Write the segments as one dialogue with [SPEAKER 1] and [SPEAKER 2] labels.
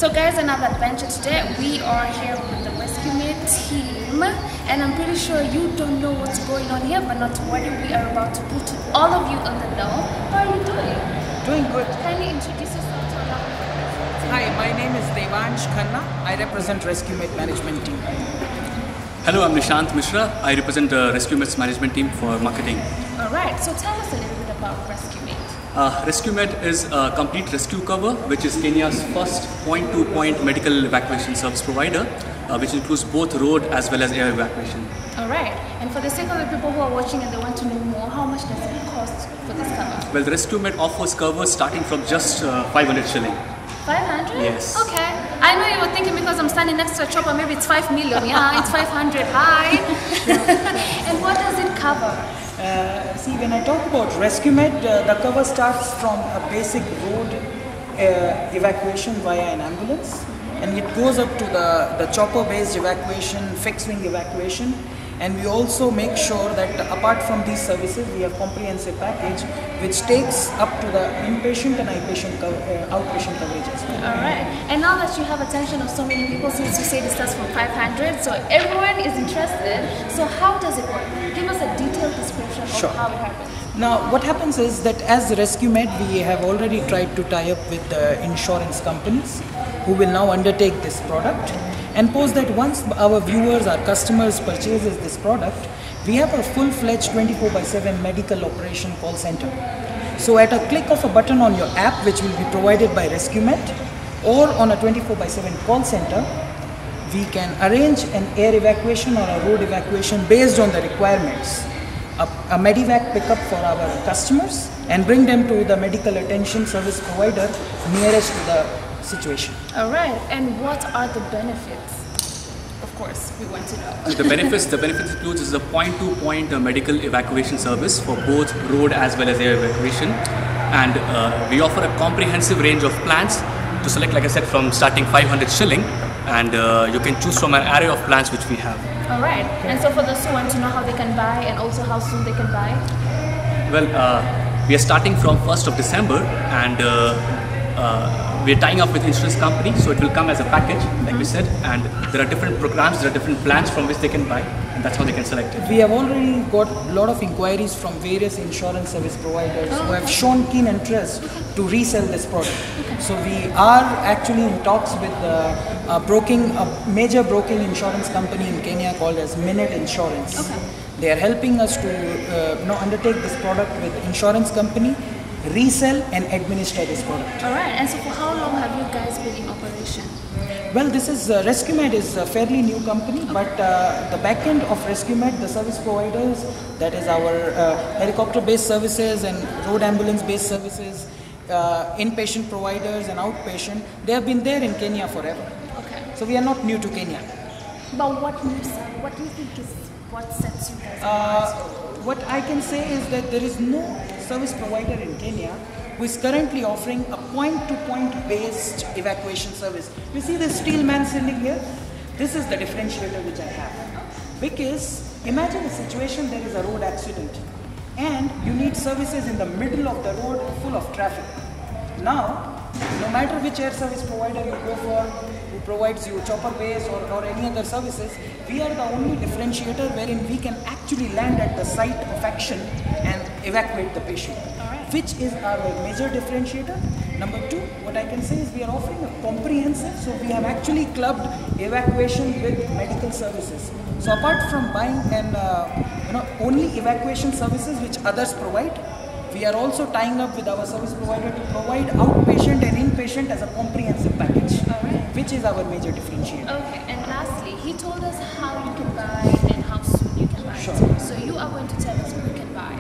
[SPEAKER 1] So guys, another adventure today. We are here with the ResQmed team, and I'm pretty sure you don't know what's going on here, but not to worry, we are about to put all of you on the know. How are you doing?
[SPEAKER 2] Doing good.
[SPEAKER 1] Kindly introduce yourself to our audience.
[SPEAKER 2] Hi, my name is I represent ResQmed management team.
[SPEAKER 3] Hello, I'm Nishant Mishra. I represent ResQMed's management team for marketing.
[SPEAKER 1] Alright, so tell us a little bit about ResQmed.
[SPEAKER 3] ResQmed is a complete rescue cover, which is Kenya's first point-to-point medical evacuation service provider, which includes both road as well as air evacuation.
[SPEAKER 1] Alright, and for the sake of the people who are watching and they want to know more, how much does it cost for this cover?
[SPEAKER 3] Well, the ResQmed offers covers starting from just 500 shilling.
[SPEAKER 1] 500?
[SPEAKER 3] Yes.
[SPEAKER 1] Okay. I know you were thinking because I'm standing next to a chopper, maybe it's 5 million. Yeah, it's 500. Hi. And what does it cover?
[SPEAKER 2] See, when I talk about ResQmed, the cover starts from a basic road evacuation via an ambulance, and it goes up to the chopper-based evacuation, fixed-wing evacuation, and we also make sure that apart from these services, we have comprehensive package which takes up to the inpatient and outpatient coverage as well.
[SPEAKER 1] Alright, and now that you have attention of so many people, since you say it starts from 500, so everyone is interested, so how does it work? Give us a detailed description of how it happens.
[SPEAKER 2] Now, what happens is that as ResQmed, we have already tried to tie up with the insurance companies who will now undertake this product. And post that once our viewers, our customers purchases this product, we have a full-fledged 24/7 medical operation call center. So at a click of a button on your app, which will be provided by ResQmed, or on a 24/7 call center, we can arrange an air evacuation or a road evacuation based on the requirements. A medivac pickup for our customers and bring them to the medical attention service provider nearest to the situation.
[SPEAKER 1] Alright, and what are the benefits? Of course, we want to know.
[SPEAKER 3] The benefits includes is a point-to-point medical evacuation service for both road as well as air evacuation, and we offer a comprehensive range of plans to select, like I said, from starting 500 shilling, and you can choose from an array of plans which we have.
[SPEAKER 1] Alright, and so for those who want to know how they can buy and also how soon they can buy?
[SPEAKER 3] Well, we are starting from 1st of December, and we are tying up with insurance company, so it will come as a package, like we said, and there are different programs, there are different plans from which they can buy, and that's how they can select it.
[SPEAKER 2] We have already got a lot of inquiries from various insurance service providers who have shown keen interest to resell this product. So we are actually in talks with a major broking insurance company in Kenya called as Minute Insurance. They are helping us to undertake this product with insurance company, resell and administer this product.
[SPEAKER 1] Alright, and so for how long have you guys been in operation?
[SPEAKER 2] Well, this is ResQmed is a fairly new company, but the back end of ResQmed, the service providers, that is our helicopter-based services and road ambulance-based services, inpatient providers and outpatient, they have been there in Kenya forever.
[SPEAKER 1] Okay.
[SPEAKER 2] So we are not new to Kenya.
[SPEAKER 1] But what do you think is what sets you guys apart?
[SPEAKER 2] What I can say is that there is no service provider in Kenya who is currently offering a point-to-point based evacuation service. You see this steel man sitting here? This is the differentiator which I have. Because imagine a situation, there is a road accident and you need services in the middle of the road full of traffic. Now, no matter which air service provider you go for, who provides you chopper base or any other services, we are the only differentiator wherein we can actually land at the site of action and evacuate the patient, which is our major differentiator. Number two, what I can say is we are offering a comprehensive, so we have actually clubbed evacuation with medical services. So apart from buying and only evacuation services which others provide, we are also tying up with our service provider to provide outpatient and inpatient as a comprehensive package, which is our major differentiator.
[SPEAKER 1] Okay, and lastly, he told us how you can buy and how soon you can buy.
[SPEAKER 2] Sure.
[SPEAKER 1] So you are going to tell us who can buy.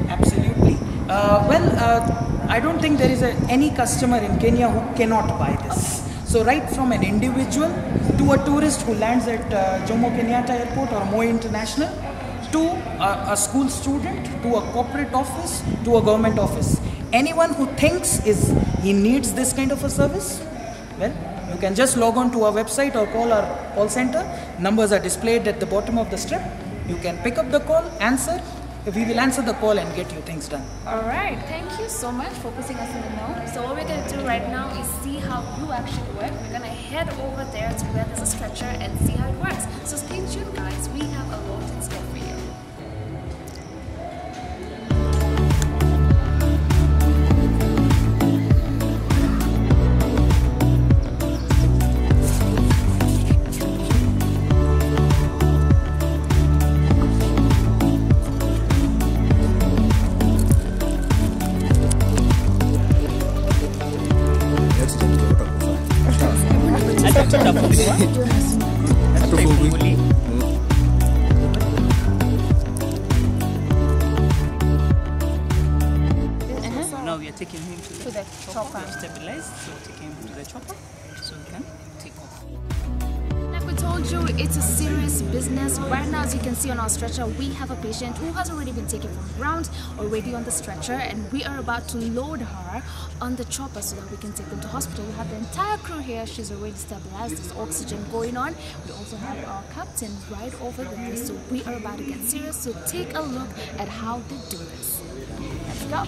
[SPEAKER 2] Absolutely. I don't think there is any customer in Kenya who cannot buy this. So right from an individual to a tourist who lands at Jomo Kenyatta Airport or Moi International, to a school student, to a corporate office, to a government office. Anyone who thinks he needs this kind of a service, well, you can just log on to our website or call our call center. Numbers are displayed at the bottom of the strip. You can pick up the call, answer, We will answer the call and get you things done.
[SPEAKER 1] Alright, thank you so much for putting us in the know. So what we're going to do right now is see how you actually work. We're going to head over there to where there's a stretcher and see how it works. So stay tuned guys, we have a lot in store for you.
[SPEAKER 2] Now we are taking him to the chopper, stabilized, so taking him to the chopper so we can take off.
[SPEAKER 1] Like we told you, it's a serious business. Right now, as you can see on our stretcher, we have a patient who has already been taken from ground, already on the stretcher, and we are about to load her on the chopper so that we can take them to hospital. We have the entire crew here. She's already stabilized. There's oxygen going on. We also have our captain right over there. So we are about to get serious. So take a look at how they do this. Let's go.